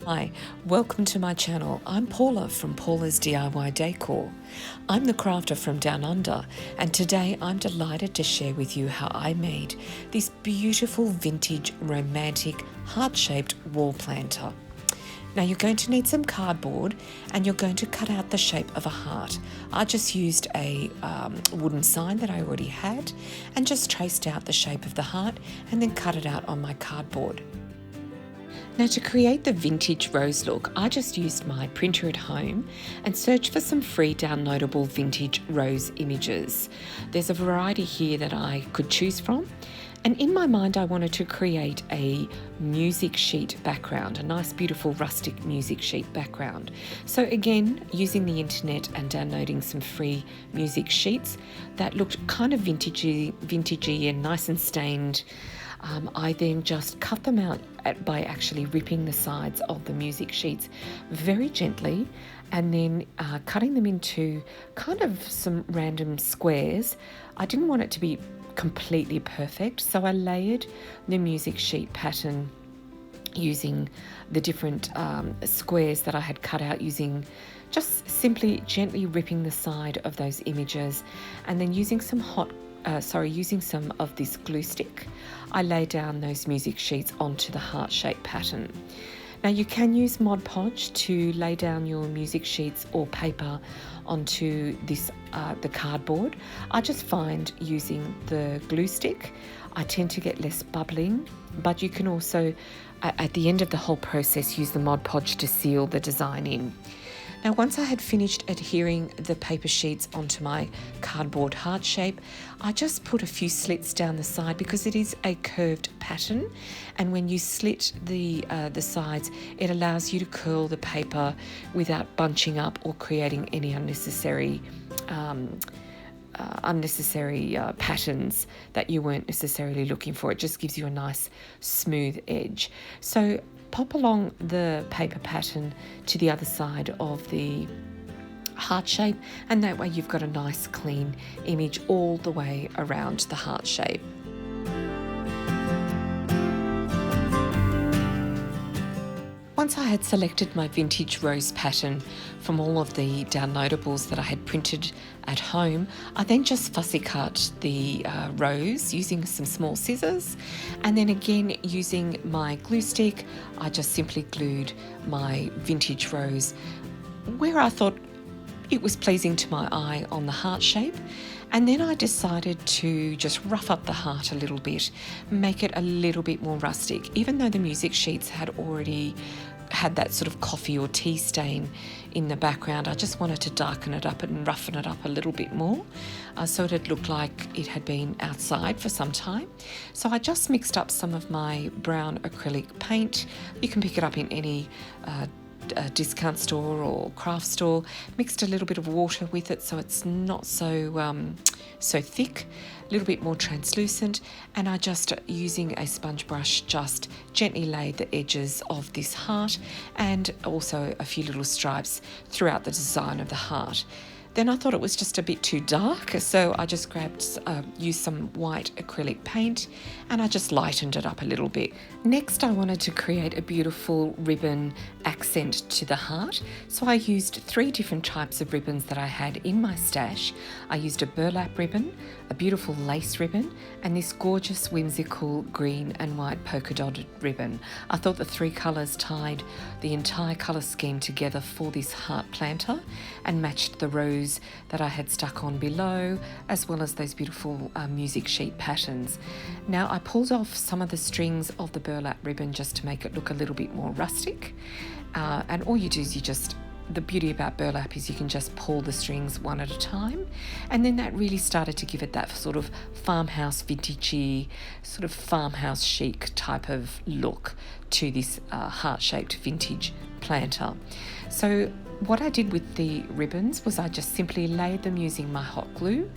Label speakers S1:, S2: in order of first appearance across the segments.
S1: Hi, welcome to my channel. I'm Paula from Paula's DIY Decor. I'm the crafter from Down Under, and today I'm delighted to share with you how I made this beautiful vintage romantic heart-shaped wall planter. Now you're going to need some cardboard and you're going to cut out the shape of a heart. I just used a wooden sign that I already had and just traced out the shape of the heart and then cut it out on my cardboard. Now to create the vintage rose look, I just used my printer at home and searched for some free downloadable vintage rose images. There's a variety here that I could choose from, and in my mind I wanted to create a music sheet background, a nice beautiful rustic music sheet background. So again, using the internet and downloading some free music sheets that looked kind of vintagey and nice and stained. I then just cut them out by actually ripping the sides of the music sheets very gently and then cutting them into kind of some random squares. I didn't want it to be completely perfect, so I layered the music sheet pattern using the different squares that I had cut out, using just simply gently ripping the side of those images and then using some using some of this glue stick. I lay down those music sheets onto the heart-shaped pattern. Now you can use Mod Podge to lay down your music sheets or paper onto this the cardboard. I just find using the glue stick, I tend to get less bubbling, but you can also, at the end of the whole process, use the Mod Podge to seal the design in. Now once I had finished adhering the paper sheets onto my cardboard heart shape, I just put a few slits down the side because it is a curved pattern, and when you slit the sides, it allows you to curl the paper without bunching up or creating any unnecessary patterns that you weren't necessarily looking for. It just gives you a nice smooth edge. So pop along the paper pattern to the other side of the heart shape, and that way you've got a nice clean image all the way around the heart shape. Once I had selected my vintage rose pattern from all of the downloadables that I had printed at home, I then just fussy cut the rose using some small scissors, and then again using my glue stick, I just simply glued my vintage rose where I thought it was pleasing to my eye on the heart shape. And then I decided to just rough up the heart a little bit, make it a little bit more rustic. Even though the music sheets had already had that sort of coffee or tea stain in the background, I just wanted to darken it up and roughen it up a little bit more, so it looked like it had been outside for some time. So I just mixed up some of my brown acrylic paint. You can pick it up in any discount store or craft store. Mixed a little bit of water with it so it's not so thick, a little bit more translucent, and I just, using a sponge brush, just gently laid the edges of this heart and also a few little stripes throughout the design of the heart. Then I thought it was just a bit too dark, so I just used some white acrylic paint and I just lightened it up a little bit. Next, I wanted to create a beautiful ribbon accent to the heart, so I used 3 different types of ribbons that I had in my stash. I used a burlap ribbon, a beautiful lace ribbon, and this gorgeous whimsical green and white polka dotted ribbon. I thought the 3 colours tied the entire colour scheme together for this heart planter and matched the rose that I had stuck on below, as well as those beautiful music sheet patterns. Now I pulled off some of the strings of the burlap ribbon just to make it look a little bit more rustic, and all you do is the beauty about burlap is you can just pull the strings one at a time, and then that really started to give it that sort of farmhouse vintagey, sort of farmhouse chic type of look to this heart-shaped vintage planter. So what I did with the ribbons was I just simply laid them using my hot glue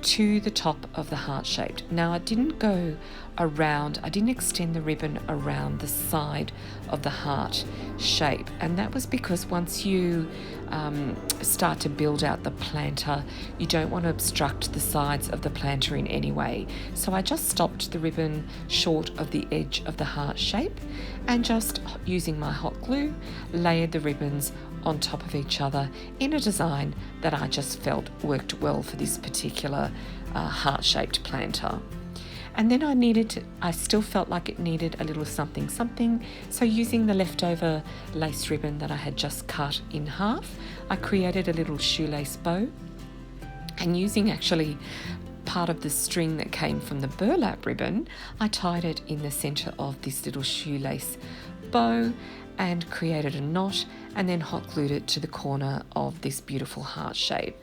S1: to the top of the heart shaped. Now I didn't go around, I didn't extend the ribbon around the side of the heart shape, and that was because once you start to build out the planter, you don't want to obstruct the sides of the planter in any way. So I just stopped the ribbon short of the edge of the heart shape, and just using my hot glue layered the ribbons on top of each other in a design that I just felt worked well for this particular heart-shaped planter. And then I still felt like it needed a little something, so using the leftover lace ribbon that I had just cut in half, I created a little shoelace bow, and using actually part of the string that came from the burlap ribbon, I tied it in the centre of this little shoelace bow and created a knot, and then hot glued it to the corner of this beautiful heart shape.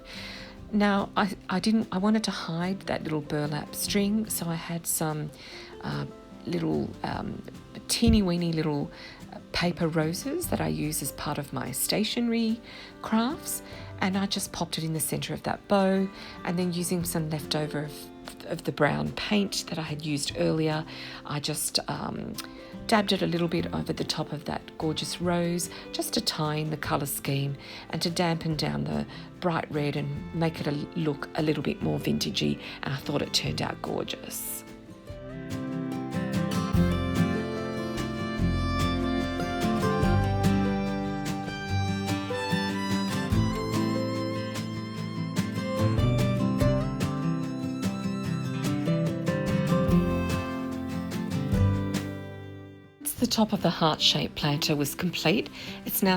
S1: Now, I wanted to hide that little burlap string, so I had some little teeny weeny little paper roses that I use as part of my stationery crafts, and I just popped it in the centre of that bow, and then using some leftover of the brown paint that I had used earlier, I just dabbed it a little bit over the top of that gorgeous rose, just to tie in the colour scheme and to dampen down the bright red and make it look a little bit more vintagey, and I thought it turned out gorgeous. The top of the heart-shaped planter was complete. It's now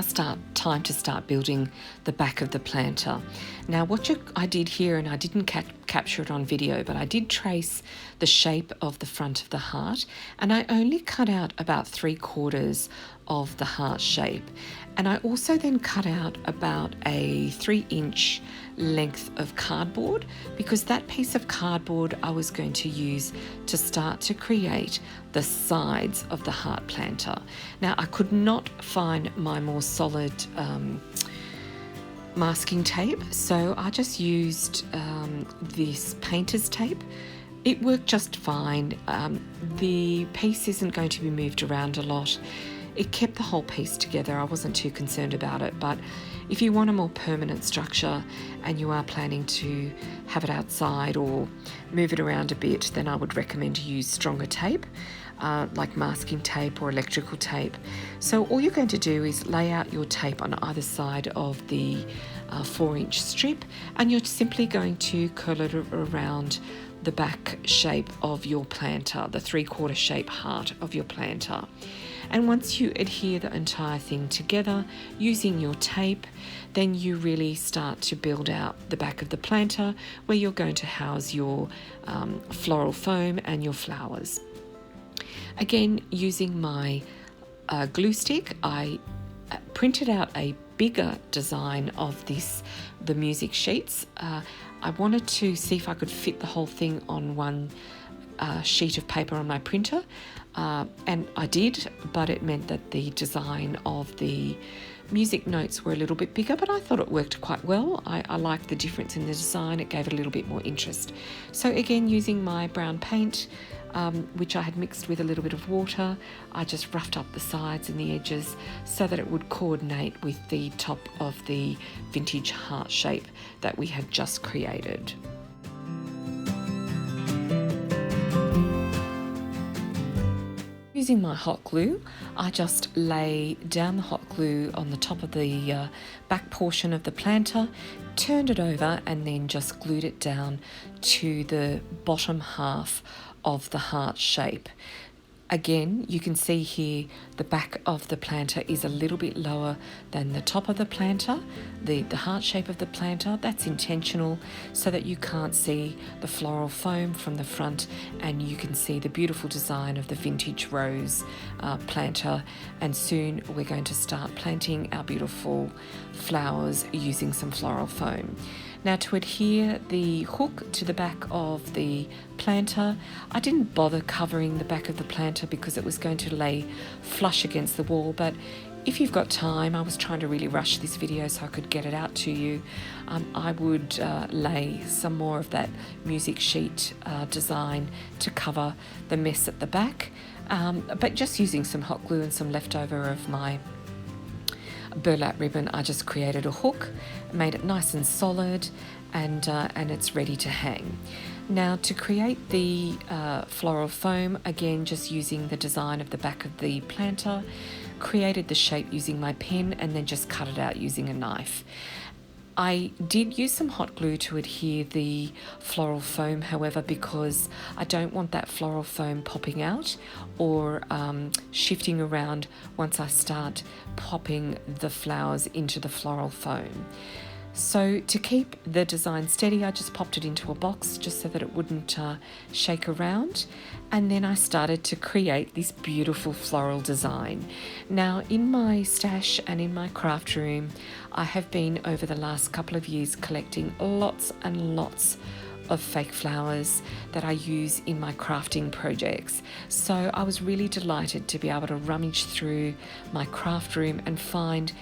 S1: time to start building the back of the planter. Now I did here, and I didn't capture it on video, but I did trace the shape of the front of the heart, and I only cut out about 3/4 of the heart shape. And I also then cut out about a 3-inch length of cardboard, because that piece of cardboard I was going to use to start to create the sides of the heart planter. Now, I could not find my more solid masking tape, so I just used this painter's tape. It worked just fine. The piece isn't going to be moved around a lot. It kept the whole piece together. I wasn't too concerned about it, but if you want a more permanent structure and you are planning to have it outside or move it around a bit, then I would recommend to use stronger tape, like masking tape or electrical tape. So all you're going to do is lay out your tape on either side of the 4-inch strip, and you're simply going to curl it around the back shape of your planter, the 3/4 shape heart of your planter. And once you adhere the entire thing together using your tape, then you really start to build out the back of the planter, where you're going to house your floral foam and your flowers. Again, using my glue stick, I printed out a bigger design of the music sheets. I wanted to see if I could fit the whole thing on one sheet of paper on my printer, and I did, but it meant that the design of the music notes were a little bit bigger, but I thought it worked quite well. I liked the difference in the design. It gave it a little bit more interest. So again, using my brown paint, which I had mixed with a little bit of water, I just roughed up the sides and the edges so that it would coordinate with the top of the vintage heart shape that we had just created. Using my hot glue, I just lay down the hot glue on the top of the back portion of the planter, turned it over, and then just glued it down to the bottom half of the heart shape. Again, you can see here the back of the planter is a little bit lower than the top of the planter, the heart shape of the planter. That's intentional so that you can't see the floral foam from the front, and you can see the beautiful design of the vintage rose planter. And soon we're going to start planting our beautiful flowers using some floral foam. Now, to adhere the hook to the back of the planter, I didn't bother covering the back of the planter because it was going to lay flush against the wall, but If you've got time, I was trying to really rush this video so I could get it out to you. I would lay some more of that music sheet design to cover the mess at the back, but just using some hot glue and some leftover of my burlap ribbon, I just created a hook, made it nice and solid, and it's ready to hang. Now, to create the floral foam, again just using the design of the back of the planter, created the shape using my pen and then just cut it out using a knife. I did use some hot glue to adhere the floral foam, however, because I don't want that floral foam popping out or shifting around once I start popping the flowers into the floral foam. So to keep the design steady, I just popped it into a box just so that it wouldn't shake around. And then I started to create this beautiful floral design. Now, in my stash and in my craft room, I have been over the last couple of years collecting lots and lots of fake flowers that I use in my crafting projects. So I was really delighted to be able to rummage through my craft room and find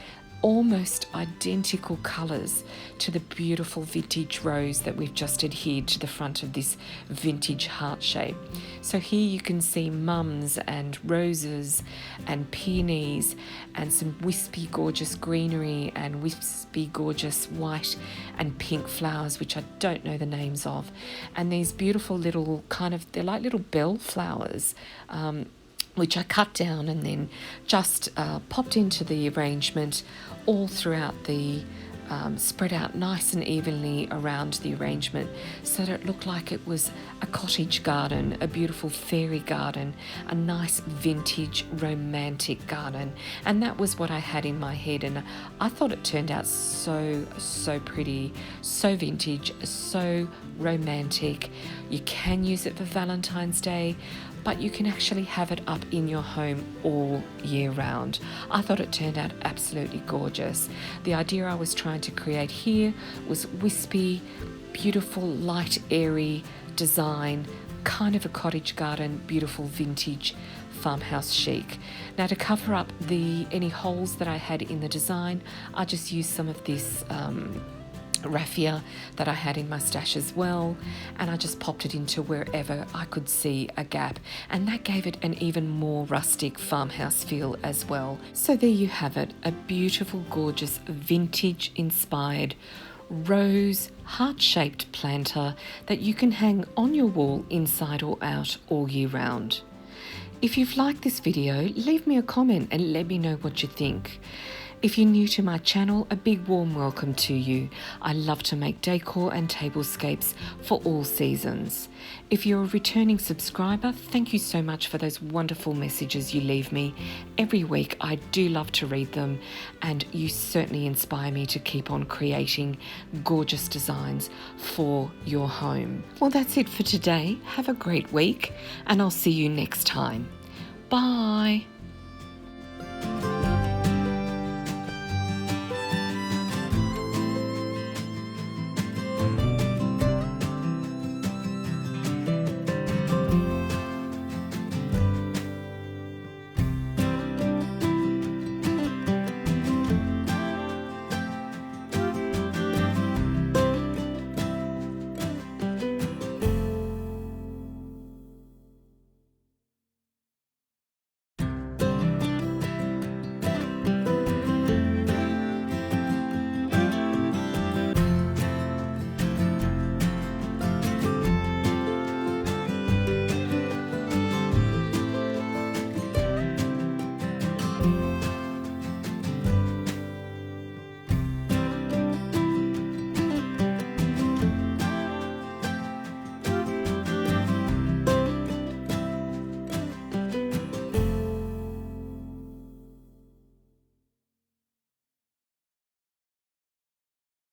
S1: almost identical colours to the beautiful vintage rose that we've just adhered to the front of this vintage heart shape. So here you can see mums and roses and peonies and some wispy gorgeous greenery and wispy gorgeous white and pink flowers, which I don't know the names of, and these beautiful little they're like little bell flowers, which I cut down and then just popped into the arrangement all throughout the, spread out nice and evenly around the arrangement so that it looked like it was a cottage garden, a beautiful fairy garden, a nice vintage romantic garden. And that was what I had in my head, and I thought it turned out so pretty, so vintage, so romantic. You can use it for Valentine's Day, but you can actually have it up in your home all year round. I thought it turned out absolutely gorgeous. The idea I was trying to create here was wispy, beautiful, light, airy design, kind of a cottage garden, beautiful vintage farmhouse chic. Now, to cover up any holes that I had in the design, I just used some of this raffia that I had in my stash as well, and I just popped it into wherever I could see a gap, and that gave it an even more rustic farmhouse feel as well. So there you have it, a beautiful, gorgeous, vintage inspired rose heart-shaped planter that you can hang on your wall inside or out all year round. If you've liked this video, leave me a comment and let me know what you think. If you're new to my channel, a big warm welcome to you. I love to make decor and tablescapes for all seasons. If you're a returning subscriber, thank you so much for those wonderful messages you leave me every week. I do love to read them, and you certainly inspire me to keep on creating gorgeous designs for your home. Well, that's it for today. Have a great week, and I'll see you next time. Bye.